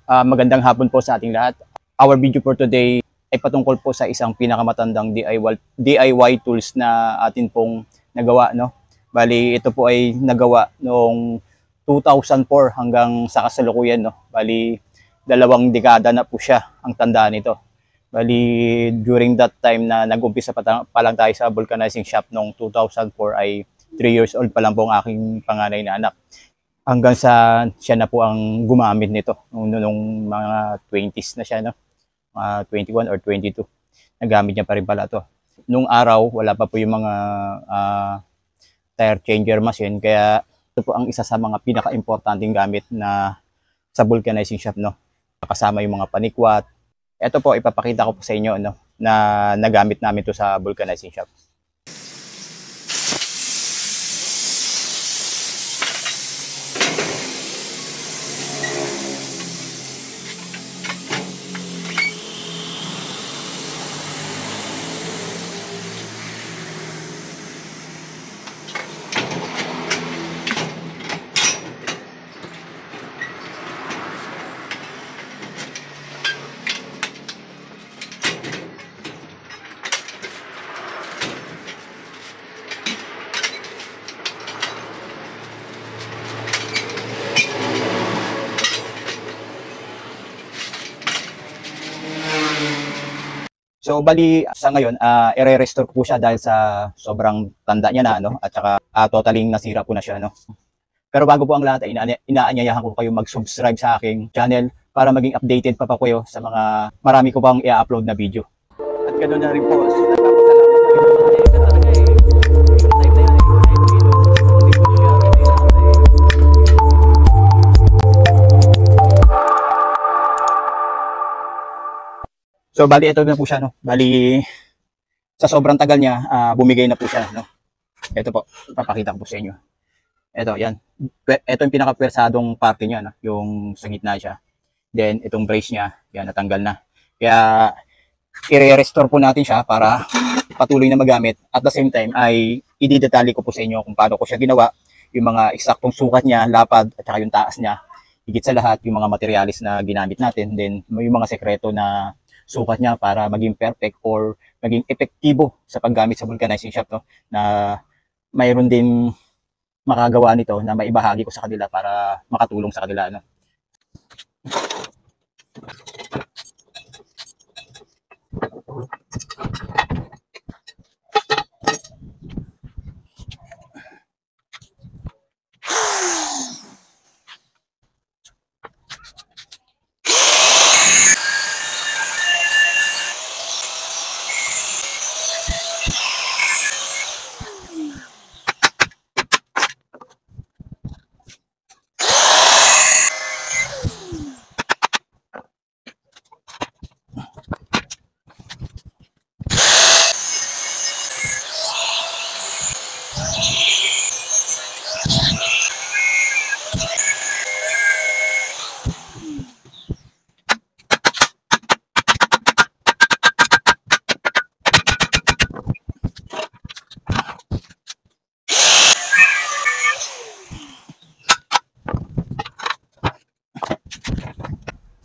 Magandang hapon po sa ating lahat. Our video for today ay patungkol po sa isang pinakamatandang DIY tools na atin pong nagawa, no? Bali, ito po ay nagawa noong 2004 hanggang sa kasalukuyan, no? Bali, 2 dekada na po siya ang tanda nito. Bali, during that time na nag-umpisa pa lang tayo sa vulcanizing shop noong 2004 ay 3 years old pa lang po ang aking panganay na anak. Hanggang sa siya na po ang gumamit nito nung mga 20s na siya, no? 21 or 22. Nagamit niya pa rin pala to. Nung araw, wala pa po yung mga tire changer machine, kaya ito po ang isa sa mga pinaka-importanting gamit na sa vulcanizing shop, no? Kasama yung mga panikwat. Ito po, ipapakita ko po sa inyo, no, na nagamit namin to sa vulcanizing shop. So bali sa ngayon, i-restore ko po siya dahil sa sobrang tanda niya na, no, at saka totaling nasira po na siya, no. Pero bago po ang lahat, inaanyayahan ko kayo mag-subscribe sa aking channel para maging updated pa kayo sa mga marami ko pang i-upload na video. At ganoon na rin po, so bali ito na po siya, no. Bali sa sobrang tagal niya, bumigay na po siya, no. Ito po, papakita ko po sa inyo. Ito, yan. Ito yung pinaka-pwersadong parte niya, no? Yung sa gitna siya. Then itong brace niya, yan, natanggal na. Kaya i-restore po natin siya para patuloy na magamit. At the same time ay i-detalye ko po sa inyo kung paano ko siya ginawa, yung mga eksaktong sukat niya, lapad at saka yung taas niya. Higit sa lahat yung mga materialis na ginamit natin, then yung mga sekreto na sukat niya para maging perfect or maging epektibo sa paggamit sa vulcanizing shop, no, na mayroon din makagawa nito na maibahagi ko sa kanila para makatulong sa kanila, no.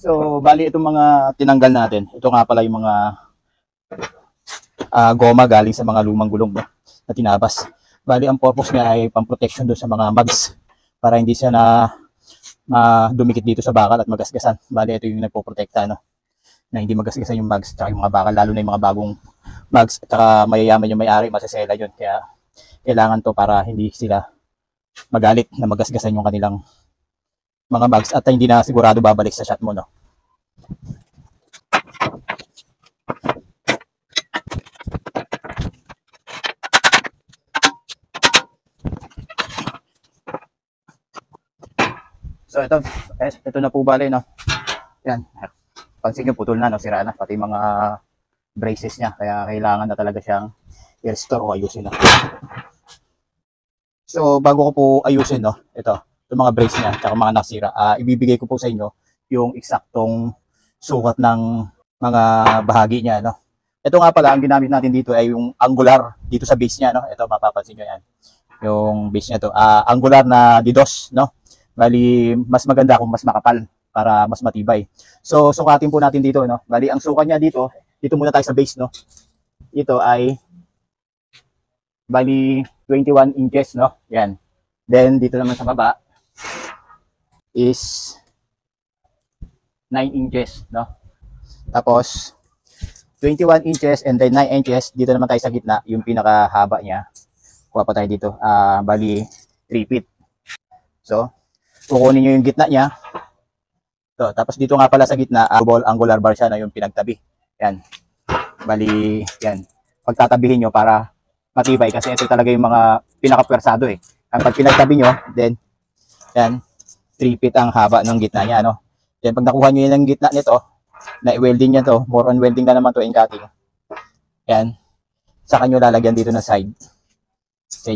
So, bali itong mga tinanggal natin. Ito nga pala yung mga goma galing sa mga lumang gulong, no, na tinabas. Bali, ang purpose niya ay pang-protection doon sa mga mugs para hindi siya dumikit dito sa bakal at magasgasan. Bali, ito yung nagpoprotekta, no, na hindi magasgasan yung mugs at yung mga bakal, lalo na yung mga bagong mugs. At saka mayayaman yung may-ari, masasela yun. Kaya kailangan to para hindi sila magalit na magasgasan yung kanilang mga mugs at hindi na sigurado babalik sa shot mo, no. So ito na po bali, no. Yan. Pansin nyo, putol na, no, sira na pati mga braces niya, kaya kailangan na talaga siyang i-restore o ayusin na. So bago ko po ayusin, no, itong mga brace niya at mga nasira, ibibigay ko po sa inyo yung eksaktong sukat ng mga bahagi niya, no. Ito nga pala, ang ginamit natin dito ay yung angular dito sa base niya, no. Ito, mapapansin nyo yan. Yung base niya to, angular na didos, no. Bali, mas maganda kung mas makapal. para mas matibay. So, sukatin po natin dito, no? Bali, ang sukat niya dito muna tayo sa base, no? Ito ay, bali, 21 inches, no? Yan. Then, dito naman sa baba is 9 inches, no? Tapos, 21 inches and then 9 inches, dito naman tayo sa gitna, yung pinakahaba niya. Kuha pa tayo dito, bali 3 feet. So, kukunin nyo yung gitna niya. So, tapos dito nga pala sa gitna, angular bar siya na yung pinagtabi. Yan. Bali, yan. Pagtatabihin nyo para matibay kasi ito talaga yung mga pinakapwersado eh. Ang pag pinagtabi nyo, then, yan, 3 feet ang haba ng gitna niya, no? Then, pag nakuha nyo yun ng gitna nito, na welding niya to, more on welding na naman to and cutting. Yan. Saka nyo lalagyan dito na side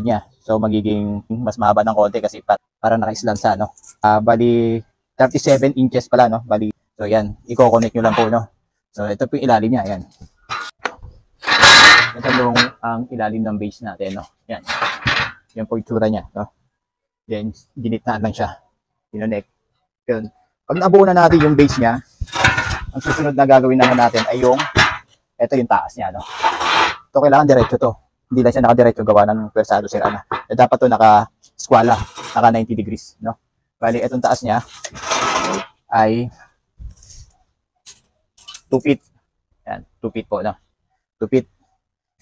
niya. So magiging mas mahaba ng konti kasi para naka-islansa, no. Bali 37 inches pala, no. Bali. So yan, i-connect nyo lang po, no. So ito po yung ilalim niya, yan. Ito yung ang ilalim ng base natin, no. Yan. Yan po yung tsura niya, no. Then ginitnaan lang siya. Connect. Yun. Pag nabuo na natin yung base niya, ang susunod na gagawin naman natin ay ito yung taas niya, no? Ito kailangan diretso to. Hindi lang siya nakadiretso gawa ng pwersado sira na. Dapat to naka-squala, naka 90 degrees, no? Bali, itong taas niya ay 2 feet. Yan, 2 feet po, no? 2 feet.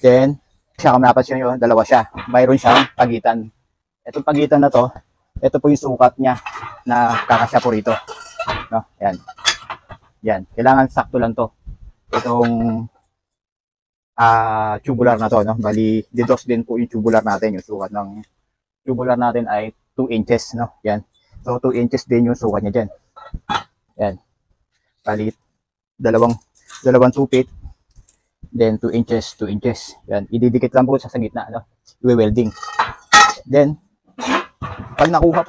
Then, siya kung napansin nyo, dalawa siya. Mayroon siyang pagitan. Itong pagitan na to, ito po yung sukat niya na kakasya po rito. No? Yan. Yan, kailangan sakto lang to. Itong tubular na to, no? Bali, dedos din po yung tubular natin. Yung sukat ng tubular natin ay 2 inches, no? Yan. So, 2 inches din yung sukat niya dyan. Yan. Bali, dalawang 2 feet. Then, 2 inches, 2 inches. Yan. Ididikit lang po sa gitna, no? I-welding. Then, pag nakuha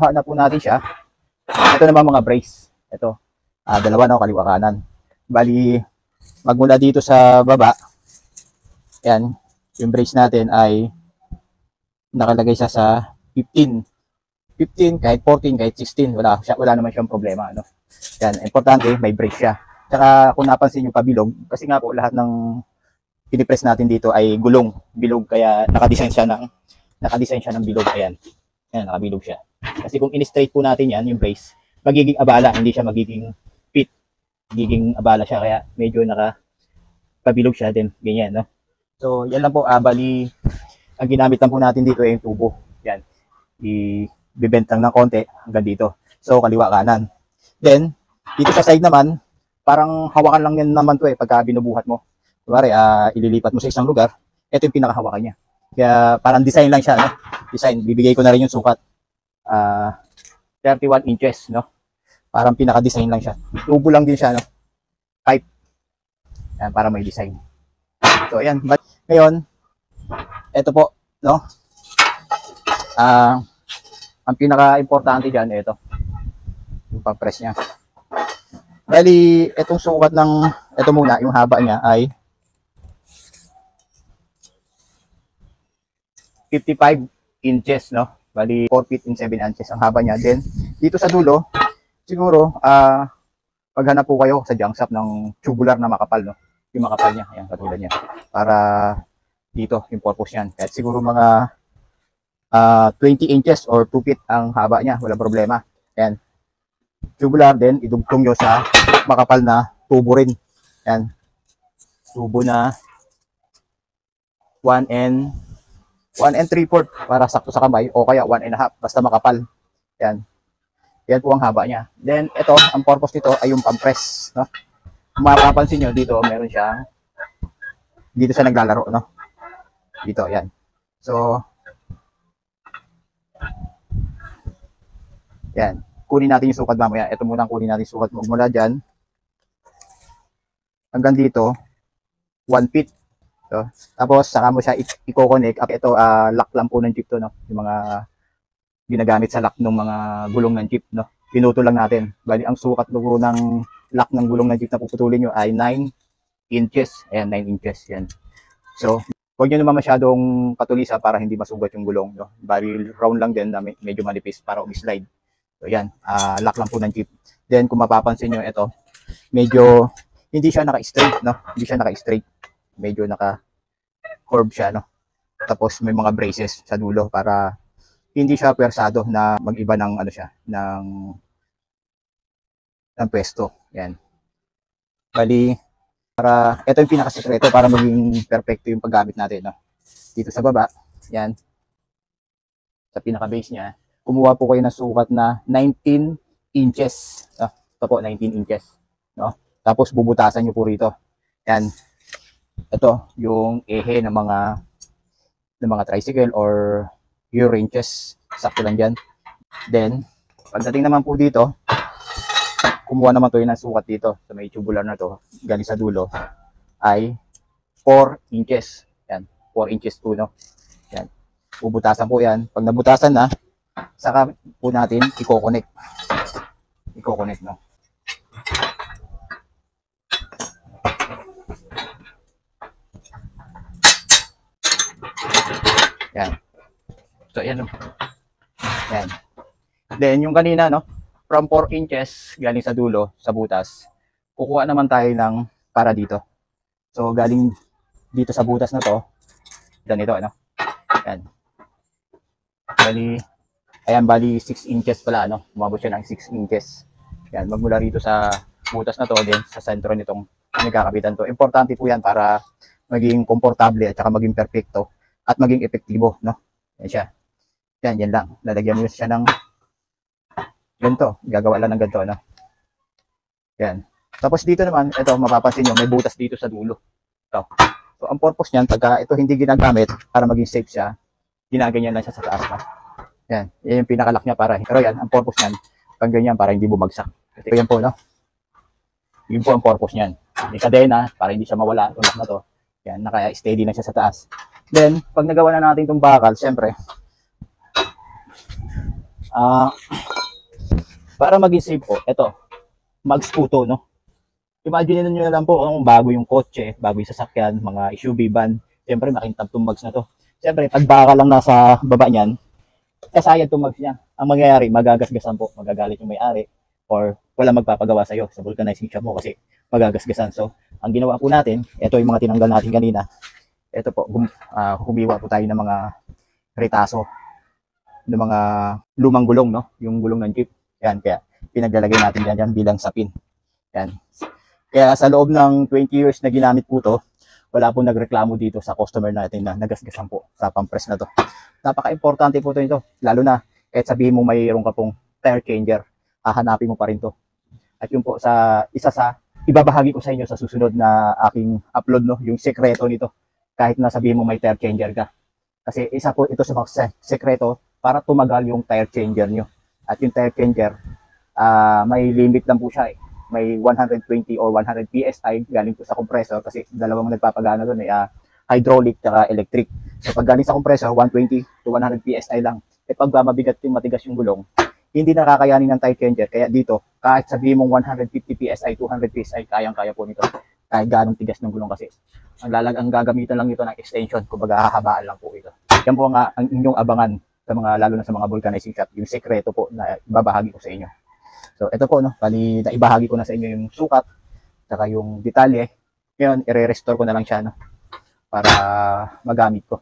na po natin siya, ito naman mga brace. Ito. Dalawa, no, kaliwa kanan. Bali, magmula dito sa baba, yan, yung brace natin ay nakalagay siya sa 15, kahit 14, kahit 16, wala naman siyang problema, no? Yan, importante, may brace siya. Tsaka kung napansin yung pabilog, kasi nga po lahat ng pinipress natin dito ay bilog, kaya nakadesign siya ng bilog, ayan. Yan, nakabilog siya. Kasi kung in-straight po natin yan, yung brace, magiging abala, hindi siya magiging abala siya, kaya medyo nakapabilog siya din, ganyan, no? So, yan lang po, bali, ang ginamit lang po natin dito ay yung tubo. Yan, i-bibent lang ng konti hanggang dito. So, kaliwa kanan. Then, dito sa side naman, parang hawakan lang yan naman to pagka binubuhat mo. Kuwari, ililipat mo sa isang lugar, ito yung pinakahawakan niya. Kaya, parang design lang siya, no? Design, bibigay ko na rin yung sukat. 31 inches, no? Parang pinaka-design lang siya. Tubo lang din siya, no? Pipe. Yan, para may design. So, ayan. Ngayon, ito po, no? Ang pinaka-importante dyan, ito. Yung pag-press niya. Bali, itong sukat ito muna, yung haba niya ay 55 inches, no? Bali, 4 feet and 7 inches ang haba niya. Then, dito sa dulo, siguro, paghanap po kayo sa junk shop ng tubular na makapal, no? Yung makapal niya, ayan, katulad niya. Para dito, yung purpose niyan. Kahit siguro mga 20 inches or 2 feet ang haba niya, walang problema. Ayan. Tubular din, idugtong nyo sa makapal na tubo rin. Ayan. Tubo na 1 and 3/4 para sakto sa kamay, o kaya 1 and a half, basta makapal. Ayan. Yan po ang haba niya. Then, ito, ang purpose nito ay yung pampress, no? Kung mapapansin nyo, dito, meron siyang, dito siya naglalaro, no? Dito, yan. So, yan. Kunin natin yung sukat mamaya. Ito muna ang kunin natin yung sukat mo. Mula dyan, hanggang dito, 1 feet. So, tapos, saka mo siya i-connect. Ito, lock lang po ng jeep to, no? Yung mga ginagamit sa lock ng mga gulong ng jeep, no? Pinuto lang natin. Bali, ang sukat ng lock ng gulong ng jeep na puputulin nyo ay 9 inches. Ayan, 9 inches. Yan. So, huwag nyo naman masyadong patulisa para hindi masugat yung gulong, no? Bali, round lang din na medyo manipis para umi-slide. So yan, lock lang po ng jeep. Then kung mapapansin nyo, ito, medyo hindi siya naka-straight, no? Hindi siya naka-straight. Medyo naka-curve siya, no? Tapos may mga braces sa dulo para hindi siya pwersado na mag-iba ng ano siya, ng pwesto. Yan. Bali, para ito yung pinakasekreto para maging perfecto yung paggamit natin, no? Dito sa baba, yan. Sa pinaka-base niya, kumuha po kayo ng sukat na 19 inches. Ito po, 19 inches. No? Tapos bubutasan nyo po rito. Yan. Ito, yung ehe ng mga tricycle or your wrenches. Sakto lang dyan. Then, pagdating naman po dito, kumuha naman to yun ng sukat dito sa may tubular na to, galing sa dulo, ay 4 inches. Yan, 4 inches po, no? Yan. Bubutasan po yan. Pag nabutasan na, saka po natin i-connect. I-connect, no? Yan. So, yan. Yan. Then, yung kanina, no? From 4 inches, galing sa dulo, sa butas, kukuha naman tayo ng para dito. So, galing dito sa butas na to, ganito, ano? Yan. Bali 6 inches pala, ano? Umabot siya ng 6 inches. Yan, magmula rito sa butas na to, din sa sentro nitong nagkakabitan to. Importante po yan para maging komportable at saka maging perfecto at maging epektibo, no? Yan siya. Yan lang. Lalagyan mo siya ng ganito. Gagawa lang ng ganito, no? Yan. Tapos dito naman, ito, mapapansin nyo, may butas dito sa dulo. Ito. So, ang purpose niyan, pagka ito hindi ginagamit para maging safe siya, ginaganyan lang siya sa taas, no? Yan. Yan yung pinakalock niya para, pero yan, ang purpose niyan, pag ganyan, para hindi bumagsak. Ito yan po, no? Yun po ang purpose niyan. May kadena, para hindi siya mawala, tulak na to. Yan, naka-steady na siya sa taas. Then, pag nagawa na natin itong bakal, siyempre, para maging safe po, ito, mags po to, no? Imagine nyo na lang po kung bago yung kotse, bago yung sasakyan, mga SUV van, siyempre makintab itong mags na to. Siyempre, pag bakal lang nasa baba niyan, kasayad itong mags niya. Ang mangyayari, magagasgasan po, magagalit yung may-ari, or wala magpapagawa sa'yo sa vulcanizing shop mo kasi magagasgasan. So, ang ginawa po natin, ito yung mga tinanggal natin kanina, ito po, humiwa po tayo ng mga retaso, ng mga lumang gulong, no? Yung gulong ng jeep. Yan, kaya pinaglalagay natin yan bilang sapin. Yan. Kaya sa loob ng 20 years na ginamit po to, wala po nagreklamo dito sa customer natin na nagasgasan po sa pampress na to. Napaka-importante po ito, lalo na kahit sabihin mo mayroon ka pong tire changer, hahanapin mo pa rin to. At yun po sa isa sa ibabahagi ko sa inyo sa susunod na aking upload, no, yung sekreto nito. Kahit na sabihin mo may tire changer ka. Kasi isa po ito sa mga sekreto para tumagal yung tire changer nyo. At yung tire changer, may limit lang po siya eh. May 120 or 100 PSI galing po sa compressor kasi dalawang nagpapagana doon ay hydraulic at electric. So pag galing sa compressor, 120 to 100 PSI lang. E pag mabigat yung matigas yung gulong, hindi nakakayanin ng tire changer. Kaya dito, kahit sabihin mong 150 PSI, 200 PSI, kayang-kaya po nito. Kahit ganong tigas ng gulong kasi. Ang gagamitan lang nito ng extension, kumbaga hahabaan lang po ito. Yan po ang inyong abangan sa mga, lalo na sa mga vulcanizing shop, yung sekreto po na ibabahagi ko sa inyo. So, ito po, no, bali, naibahagi ko na sa inyo yung sukat, saka yung detalye. Ngayon, i-restore ko na lang siya, no, para magamit ko.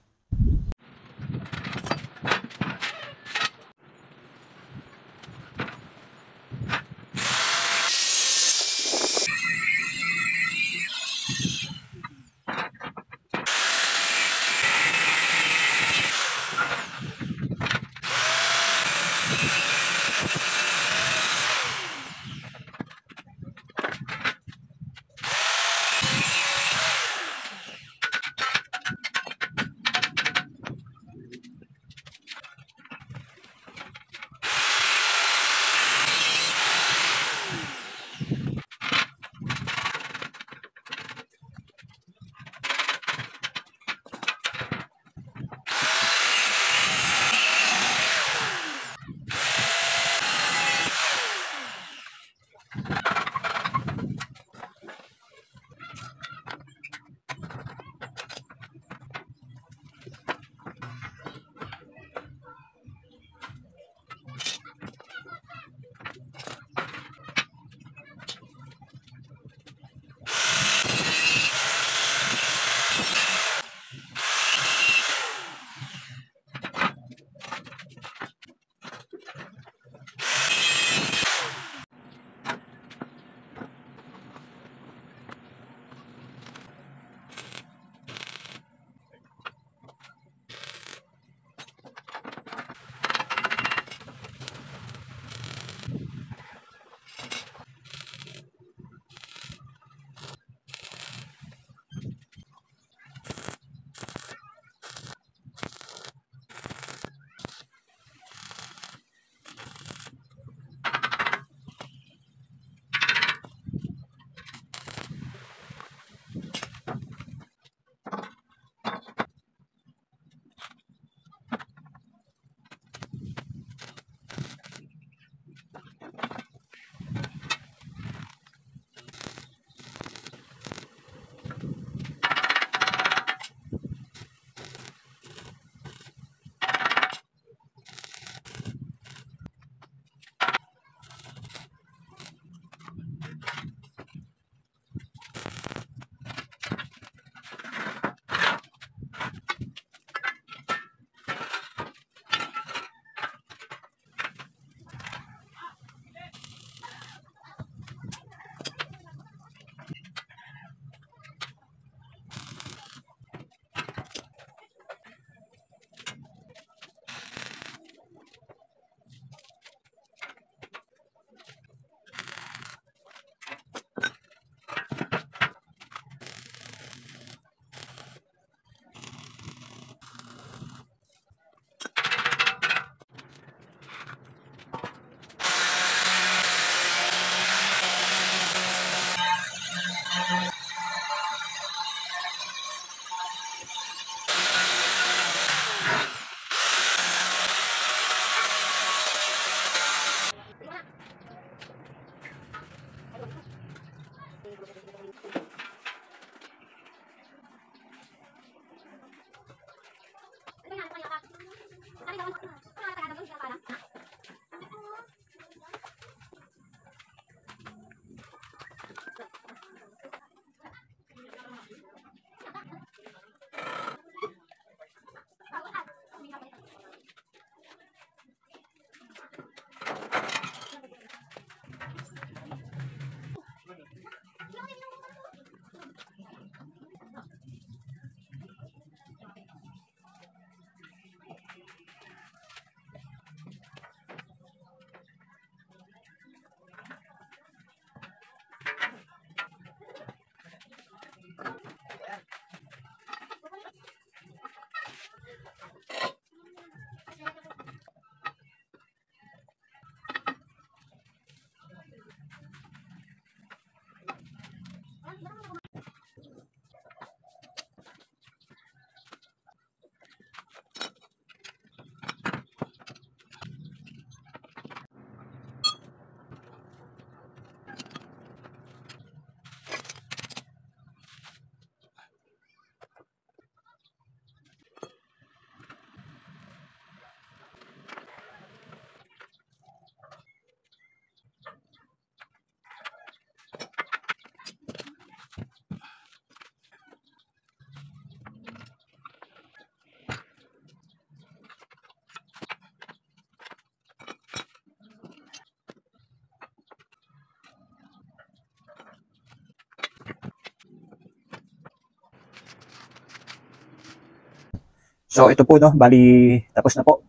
So ito po, no, bali tapos na po.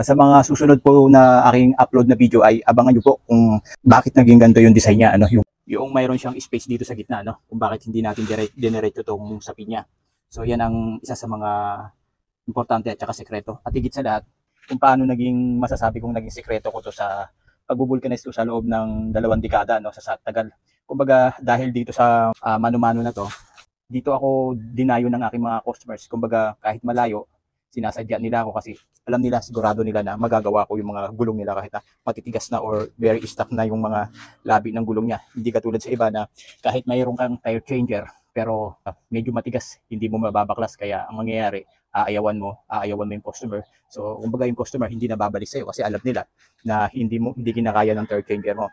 Sa mga susunod po na aking upload na video ay abangan nyo po kung bakit naging ganito yung design niya, ano, yung mayroon siyang space dito sa gitna, no, kung bakit hindi natin dinerecho tong sapin niya. So yan ang isa sa mga importante at saka sekreto. At higit sa lahat, kung paano naging masasabi kong naging sekreto ko to sa pagbubulkanize ko sa loob ng 2 dekada, no, sa tagal. Kumbaga dahil dito sa mano-mano na to, dito ako dinayo ng aking mga customers. Kumbaga kahit malayo, sinasadya nila ako kasi alam nila, sigurado nila na magagawa ko yung mga gulong nila kahit na matitigas na or very stuck na yung mga labi ng gulong niya. Hindi katulad sa iba na kahit mayroon kang tire changer pero medyo matigas, hindi mo mababaklas, kaya ang mangyayari, aayawan mo yung customer. So kumbaga yung customer hindi na babalik sa'yo kasi alam nila na hindi kinakaya ng tire changer mo.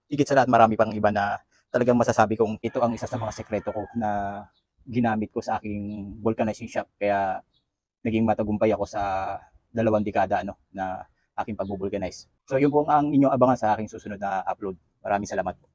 Higit sa lahat, marami pang iba na talagang masasabi kong ito ang isa sa mga sekreto ko na ginamit ko sa aking vulcanizing shop, kaya naging matagumpay ako sa 2 dekada, ano, na aking pagbubulkanize. So yun po ang inyong abangan sa aking susunod na upload. Maraming salamat po.